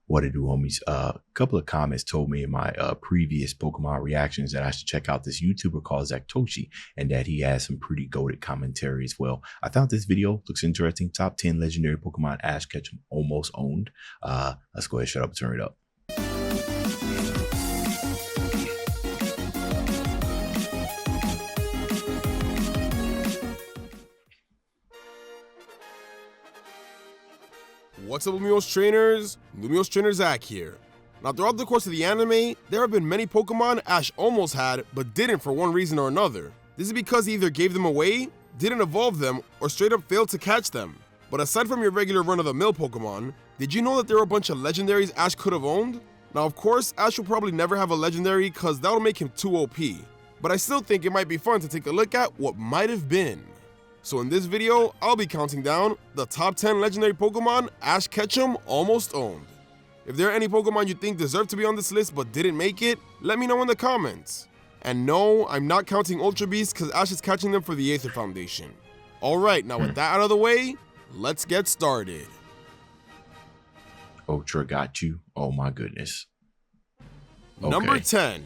What to do, homies? A couple of comments told me in my previous Pokemon reactions that I should check out this YouTuber called Zektoshi and that he has some pretty goated commentary as well. I thought this video looks interesting. Top 10 legendary Pokemon Ash Ketchum almost owned. Let's go ahead, shut up, and turn it up. What's up, Lumiose trainers? Lumiose Trainer Zach here. Now, throughout the course of the anime, there have been many Pokemon Ash almost had, but didn't for one reason or another. This is because he either gave them away, didn't evolve them, or straight up failed to catch them. But aside from your regular run-of-the-mill Pokemon, did you know that there were a bunch of legendaries Ash could have owned? Now, of course, Ash will probably never have a legendary because that'll make him too OP. But I still think it might be fun to take a look at what might have been. So in this video, I'll be counting down the top 10 legendary Pokemon Ash Ketchum almost owned. If there are any Pokemon you think deserve to be on this list but didn't make it, let me know in the comments. And no, I'm not counting Ultra Beasts because Ash is catching them for the Aether Foundation. Alright, now with that out of the way, let's get started. Ultra got you. Oh my goodness. Okay. Number 10.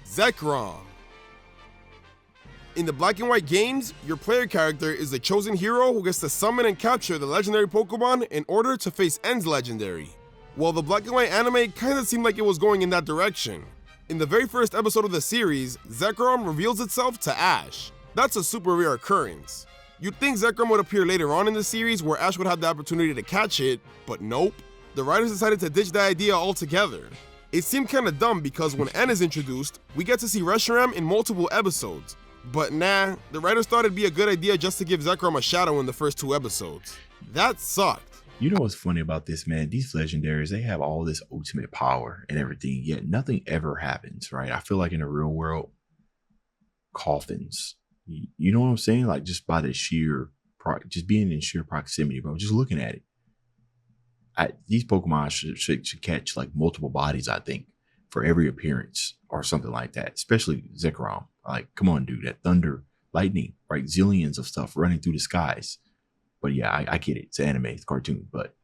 Zekrom. In the Black and White games, your player character is the chosen hero who gets to summon and capture the legendary Pokemon in order to face N's legendary. Well, the Black and White anime kinda seemed like it was going in that direction. In the very first episode of the series, Zekrom reveals itself to Ash. That's a super rare occurrence. You'd think Zekrom would appear later on in the series where Ash would have the opportunity to catch it, but nope. The writers decided to ditch the idea altogether. It seemed kinda dumb because when N is introduced, we get to see Reshiram in multiple episodes. But nah, the writers thought it'd be a good idea just to give Zekrom a shadow in the first 2 episodes. That sucked. You know what's funny about this, man? These legendaries, they have all this ultimate power and everything, yet nothing ever happens, right? I feel like in the real world, coffins. You know what I'm saying? Like just by the just being in sheer proximity, bro. Just looking at it. These Pokemon should catch like multiple bodies, I think, for every appearance or something like that, especially Zekrom. Like, come on, dude, that thunder, lightning, right? Zillions of stuff running through the skies. But yeah, I get it. It's anime, it's cartoon, but.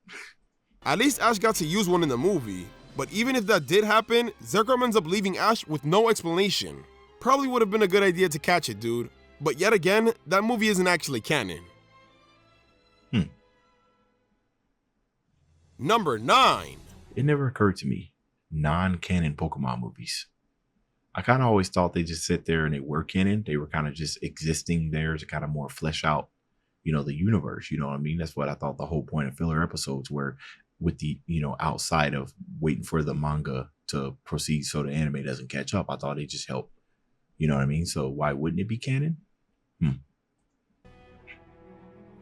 At least Ash got to use one in the movie. But even if that did happen, Zekrom ends up leaving Ash with no explanation. Probably would have been a good idea to catch it, dude. But yet again, that movie isn't actually canon. Number 9. It never occurred to me. Non-canon Pokemon movies. I kind of always thought they just sit there and they were canon. They were kind of just existing there to kind of more flesh out, you know, the universe. You know what I mean? That's what I thought the whole point of filler episodes were, with the, you know, outside of waiting for the manga to proceed so the anime doesn't catch up. I thought they just helped. You know what I mean? So why wouldn't it be canon?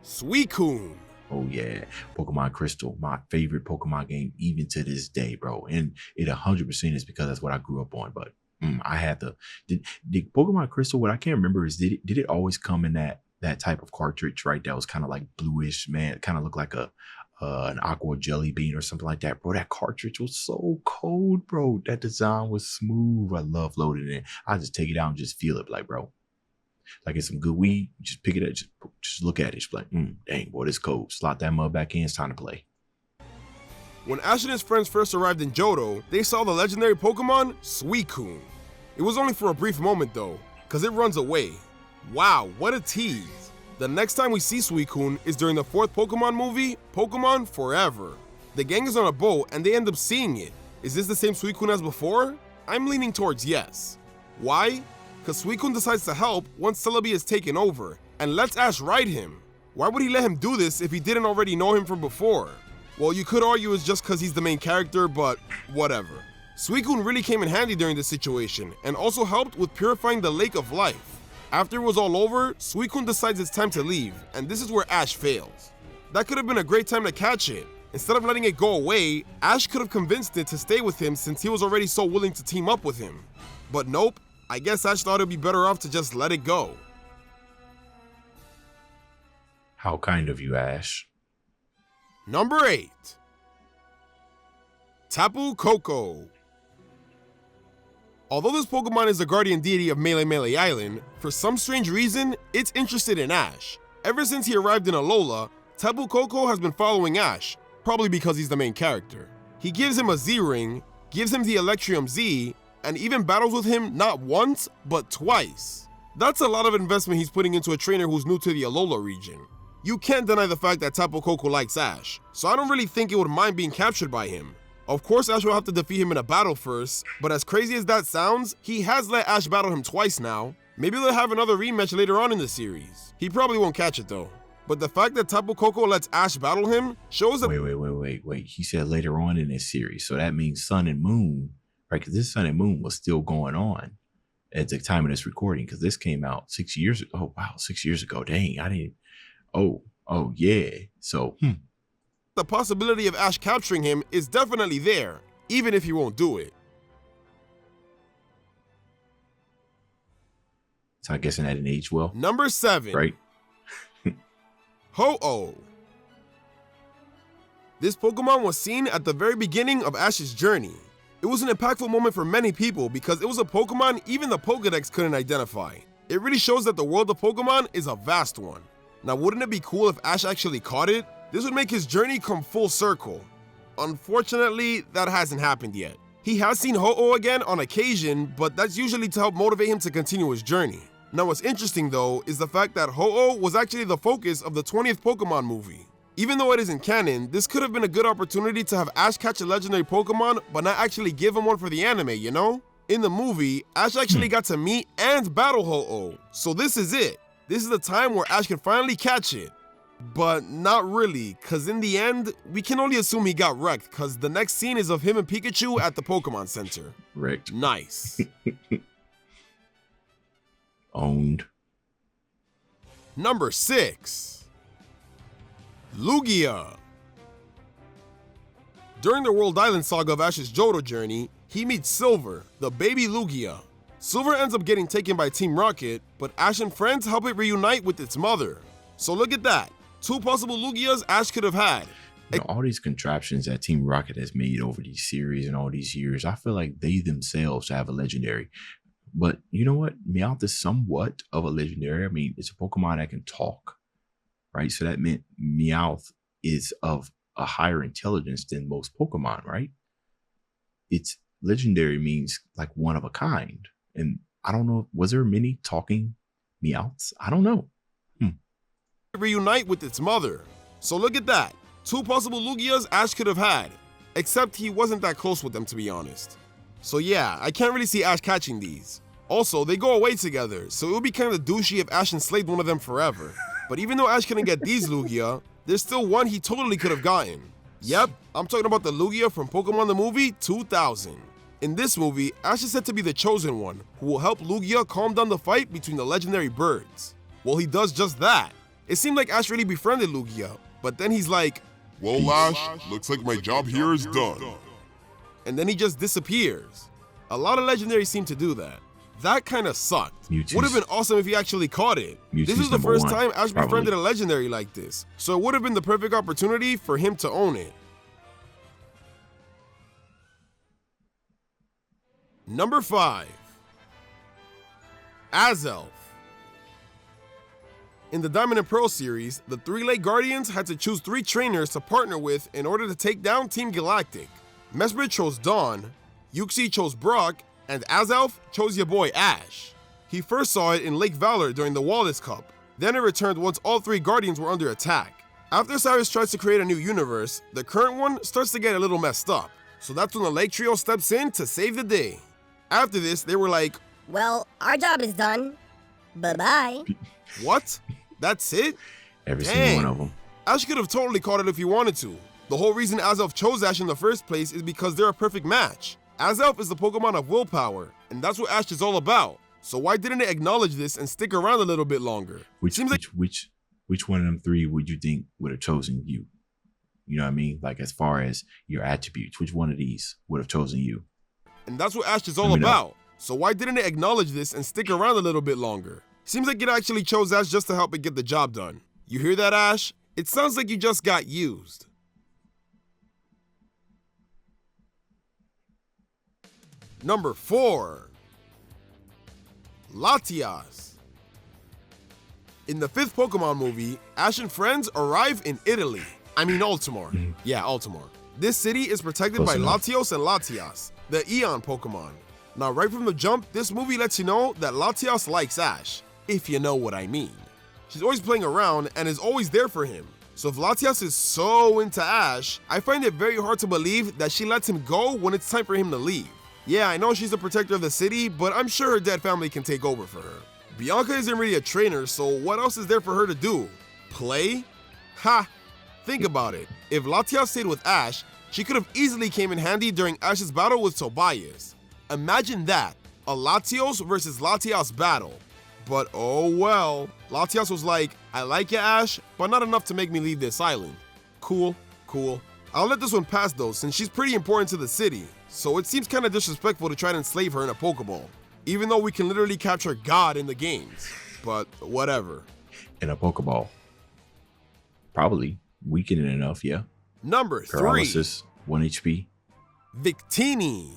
Suicune. Oh yeah, Pokemon Crystal, my favorite Pokemon game even to this day, bro. And it 100% is because that's what I grew up on. But I had did Pokemon Crystal, what I can't remember is, did it always come in that type of cartridge, right? That was kind of like bluish, man. It kind of looked like an aqua jelly bean or something like that, bro. That cartridge was so cold, bro. That design was smooth. I love loading it. I just take it out and just feel it, like, bro. Like it's some good weed, just pick it up, just look at it. Just like, dang, boy, this cold. Slot that mud back in, it's time to play. When Ash and his friends first arrived in Johto, they saw the legendary Pokemon, Suicune. It was only for a brief moment though, because it runs away. Wow, what a tease. The next time we see Suicune is during the 4th Pokemon movie, Pokemon Forever. The gang is on a boat and they end up seeing it. Is this the same Suicune as before? I'm leaning towards yes. Why? Because Suicune decides to help once Celebi is taken over, and lets Ash ride him. Why would he let him do this if he didn't already know him from before? Well, you could argue it's just because he's the main character, but whatever. Suicune really came in handy during this situation, and also helped with purifying the Lake of Life. After it was all over, Suicune decides it's time to leave, and this is where Ash fails. That could have been a great time to catch it. Instead of letting it go away, Ash could have convinced it to stay with him since he was already so willing to team up with him. But nope. I guess Ash thought it'd be better off to just let it go. How kind of you, Ash. Number 8. Tapu Koko. Although this Pokemon is the guardian deity of Melee Island, for some strange reason, it's interested in Ash. Ever since he arrived in Alola, Tapu Koko has been following Ash, probably because he's the main character. He gives him a Z-Ring, gives him the Electrium Z, and even battles with him not once, but twice. That's a lot of investment he's putting into a trainer who's new to the Alola region. You can't deny the fact that Tapu Koko likes Ash, so I don't really think it would mind being captured by him. Of course, Ash will have to defeat him in a battle first, but as crazy as that sounds, he has let Ash battle him twice now. Maybe they'll have another rematch later on in the series. He probably won't catch it though. But the fact that Tapu Koko lets Ash battle him shows that— Wait. He said later on in this series, so that means Sun and Moon, right? Because this Sun and Moon was still going on at the time of this recording, because this came out 6 years ago. Oh, wow, 6 years ago. Dang, I didn't. Oh, yeah. So, the possibility of Ash capturing him is definitely there, even if he won't do it. So I'm guessing that didn't age well. Number 7. Right? Ho-Oh. This Pokemon was seen at the very beginning of Ash's journey. It was an impactful moment for many people because it was a Pokemon even the Pokedex couldn't identify. It really shows that the world of Pokemon is a vast one. Now, wouldn't it be cool if Ash actually caught it? This would make his journey come full circle. Unfortunately, that hasn't happened yet. He has seen Ho-Oh again on occasion, but that's usually to help motivate him to continue his journey. Now, what's interesting though is the fact that Ho-Oh was actually the focus of the 20th Pokemon movie. Even though it isn't canon, this could have been a good opportunity to have Ash catch a legendary Pokemon, but not actually give him one for the anime, you know? In the movie, Ash actually got to meet and battle Ho-Oh, so this is it. This is the time where Ash can finally catch it. But not really, cause in the end, we can only assume he got wrecked, cause the next scene is of him and Pikachu at the Pokemon Center. Wrecked. Nice. Owned. Number 6. Lugia. During the World Island saga of Ash's Johto journey, he meets Silver, the baby Lugia. Silver ends up getting taken by Team Rocket, but Ash and friends help it reunite with its mother. So look at that. 2 possible Lugias Ash could have had. You know, all these contraptions that Team Rocket has made over these series and all these years, I feel like they themselves have a legendary. But you know what? Meowth is somewhat of a legendary. I mean, it's a Pokemon that can talk, right? So that meant Meowth is of a higher intelligence than most Pokemon, right? It's legendary means like one of a kind. And I don't know, was there many talking Meowths? I don't know. Reunite with its mother. So look at that. 2 possible Lugias Ash could have had. Except he wasn't that close with them, to be honest. So yeah, I can't really see Ash catching these. Also, they go away together, so it would be kind of douchey if Ash enslaved one of them forever. But even though Ash couldn't get these Lugia, there's still one he totally could have gotten. Yep, I'm talking about the Lugia from Pokemon the Movie 2000. In this movie, Ash is said to be the chosen one, who will help Lugia calm down the fight between the legendary birds. Well, he does just that. It seemed like Ash really befriended Lugia, but then he's like, "Well, Ash, looks like my job here is done." And then he just disappears. A lot of legendaries seem to do that. That kind of sucked. Would have been awesome if he actually caught it. This is the first time Ash befriended a legendary like this, so it would have been the perfect opportunity for him to own it. Number 5. Azelf. In the Diamond and Pearl series, the 3 Lake Guardians had to choose 3 trainers to partner with in order to take down Team Galactic. Mesprit chose Dawn, Uxie chose Brock, and Azelf chose your boy Ash. He first saw it in Lake Valor during the Wallace Cup, then it returned once all 3 Guardians were under attack. After Cyrus tries to create a new universe, the current one starts to get a little messed up, so that's when the Lake Trio steps in to save the day. After this, they were like, "Well, our job is done. Bye-bye." What? That's it? Every single one of them. Ash could have totally caught it if he wanted to. The whole reason Azelf chose Ash in the first place is because they're a perfect match. Azelf is the Pokemon of willpower, and that's what Ash is all about. So why didn't it acknowledge this and stick around a little bit longer? Which one of them 3 would you think would have chosen you? You know what I mean? Like as far as your attributes, which one of these would have chosen you? And that's what Ash is all about. So why didn't it acknowledge this and stick around a little bit longer? Seems like it actually chose Ash just to help it get the job done. You hear that, Ash? It sounds like you just got used. Number 4. Latias. In the 5th Pokemon movie, Ash and friends arrive in Italy. I mean Ultimar. Yeah, Ultimar. This city is protected by Latios and Latias, the Eon Pokemon. Now, right from the jump, this movie lets you know that Latias likes Ash, if you know what I mean. She's always playing around and is always there for him. So if Latias is so into Ash, I find it very hard to believe that she lets him go when it's time for him to leave. Yeah, I know she's the protector of the city, but I'm sure her dead family can take over for her. Bianca isn't really a trainer, so what else is there for her to do? Play? Ha! Think about it. If Latias stayed with Ash, she could have easily came in handy during Ash's battle with Tobias. Imagine that, a Latios versus Latias battle. But oh well, Latias was like, I like you, Ash, but not enough to make me leave this island. Cool, cool. I'll let this one pass though, since she's pretty important to the city, so it seems kinda disrespectful to try to enslave her in a Pokeball, even though we can literally capture God in the games. But whatever. In a Pokeball. Probably. Weakening enough, yeah. Number 3. Paralysis, 1 HP. Victini.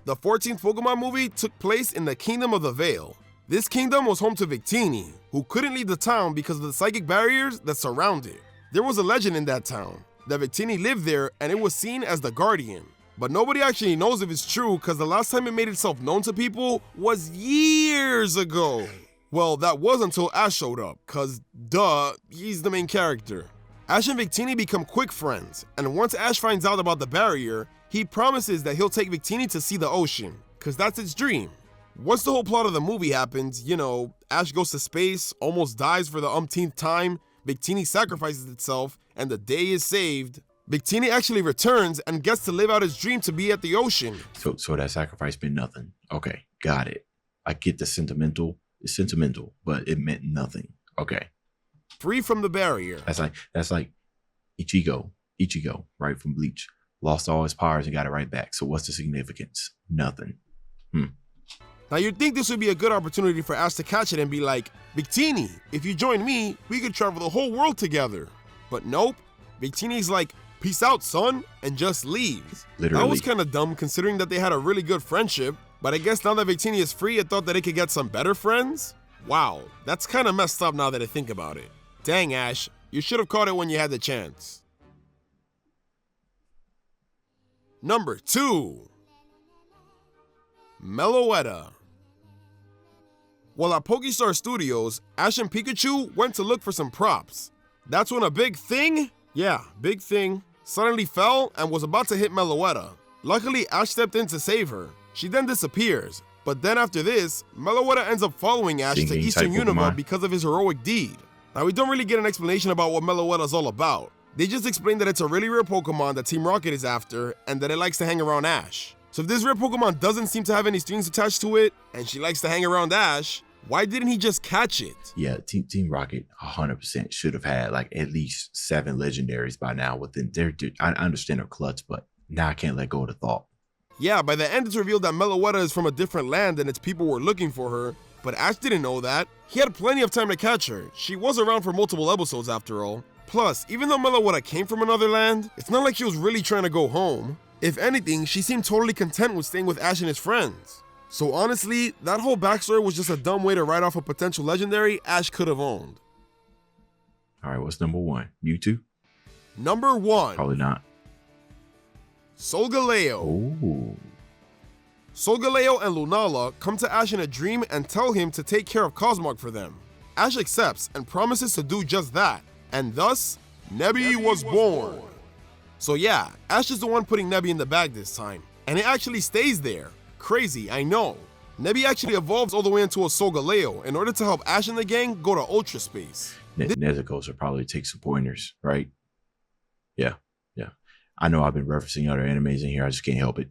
The 14th Pokemon movie took place in the Kingdom of the Vale. This kingdom was home to Victini, who couldn't leave the town because of the psychic barriers that surround it. There was a legend in that town that Victini lived there and it was seen as the Guardian. But nobody actually knows if it's true because the last time it made itself known to people was years ago. Well, that was until Ash showed up, cause duh, he's the main character. Ash and Victini become quick friends, and once Ash finds out about the barrier, he promises that he'll take Victini to see the ocean, cause that's its dream. Once the whole plot of the movie happens, you know, Ash goes to space, almost dies for the umpteenth time, Victini sacrifices itself, and the day is saved. Victini actually returns and gets to live out his dream to be at the ocean. So that sacrifice meant nothing. Okay, got it. I get the sentimental. It's sentimental, but it meant nothing. Okay. Free from the barrier. That's like Ichigo, right, from Bleach. Lost all his powers and got it right back. So what's the significance? Nothing. Now you'd think this would be a good opportunity for Ash to catch it and be like, Victini, if you join me, we could travel the whole world together. But nope, Victini's like, peace out, son, and just leaves. Literally. That was kind of dumb considering that they had a really good friendship. But I guess now that Victini is free, it thought that it could get some better friends? Wow, that's kind of messed up now that I think about it. Dang, Ash, you should have caught it when you had the chance. Number 2. Meloetta. While at Pokestar Studios, Ash and Pikachu went to look for some props. That's when a big thing, suddenly fell and was about to hit Meloetta. Luckily, Ash stepped in to save her. She then disappears, but then after this, Meloetta ends up following Ash to Eastern Unova because of his heroic deed. Now we don't really get an explanation about what Meloetta is all about. They just explain that it's a really rare Pokemon that Team Rocket is after and that it likes to hang around Ash. So if this rare Pokemon doesn't seem to have any strings attached to it, and she likes to hang around Ash, why didn't he just catch it? Yeah, Team Rocket 100% should have had like at least 7 legendaries by now within their. I understand her clutch, but now I can't let go of the thought. Yeah, by the end it's revealed that Meloetta is from a different land and its people were looking for her, but Ash didn't know that. He had plenty of time to catch her. She was around for multiple episodes after all. Plus, even though Meloetta came from another land, it's not like she was really trying to go home. If anything, she seemed totally content with staying with Ash and his friends. So honestly, that whole backstory was just a dumb way to write off a potential legendary Ash could have owned. Alright, what's number 1? Mewtwo? Number 1. Probably not. Solgaleo. Ooh. Solgaleo and Lunala come to Ash in a dream and tell him to take care of Cosmog for them. Ash accepts and promises to do just that, and thus, Nebby was born. So yeah, Ash is the one putting Nebby in the bag this time, and it actually stays there. Crazy, I know. Nebby actually evolves all the way into a Solgaleo in order to help Ash and the gang go to Ultra Space. Nezuko should probably take some pointers, right? Yeah. I know I've been referencing other animes in here, I just can't help it.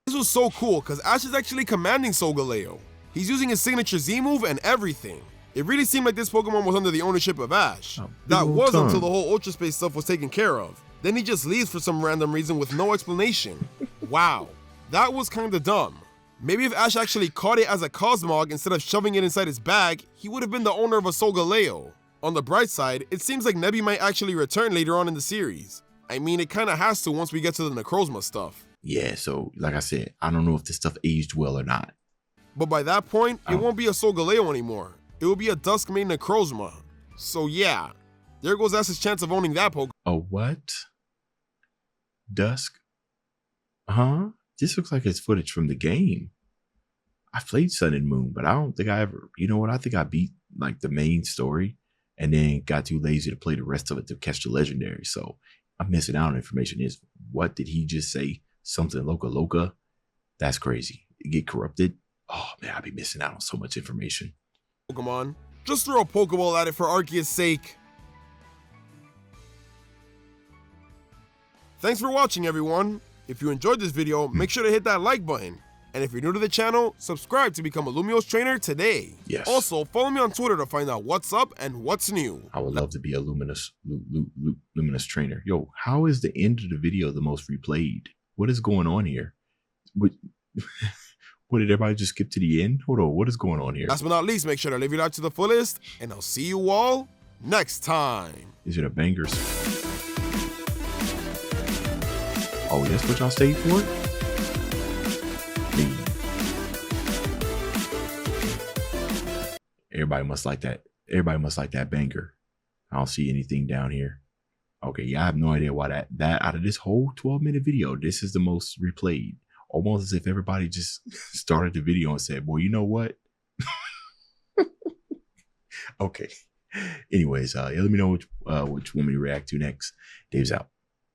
This was so cool because Ash is actually commanding Solgaleo. He's using his signature Z move and everything. It really seemed like this Pokemon was under the ownership of Ash. That was until the whole Ultra Space stuff was taken care of. Then he just leaves for some random reason with no explanation. Wow, that was kinda dumb. Maybe if Ash actually caught it as a Cosmog instead of shoving it inside his bag, he would have been the owner of a Solgaleo. On the bright side, it seems like Nebby might actually return later on in the series. I mean, it kinda has to once we get to the Necrozma stuff. Yeah, so like I said, I don't know if this stuff aged well or not. But by that point, it won't be a Solgaleo anymore. It will be a Duskmane Necrozma. So yeah, There goes Ash's chance of owning that Pokemon. A what? Dusk? Huh? This looks like it's footage from the game. I played Sun and Moon, but I don't think I ever, you know what? I think I beat like the main story and then got too lazy to play the rest of it to catch the legendary. So I'm missing out on information. Is what did he just say? Something Loca? That's crazy. Get corrupted? Oh man, I'd be missing out on so much information. Pokemon. Just throw a Pokeball at it for Arceus' sake. Thanks for watching, everyone. If you enjoyed this video, make sure to hit that like button. And if you're new to the channel, subscribe to become a Lumiose trainer today. Yes. Also, follow me on Twitter to find out what's up and what's new. I would love to be a Luminous trainer. Yo, how is the end of the video the most replayed? What is going on here? What did everybody just skip to the end? Hold on, what is going on here? Last but not least, make sure to live your life to the fullest, and I'll see you all next time. Is it a bangers? Oh, that's what y'all stayed for? Everybody must like that. Everybody must like that banger. I don't see anything down here. Okay, yeah, I have no idea why that out of this whole 12-minute video, this is the most replayed. Almost as if everybody just started the video and said, well, you know what? Okay. Anyways, let me know which one we react to next. Dave's out.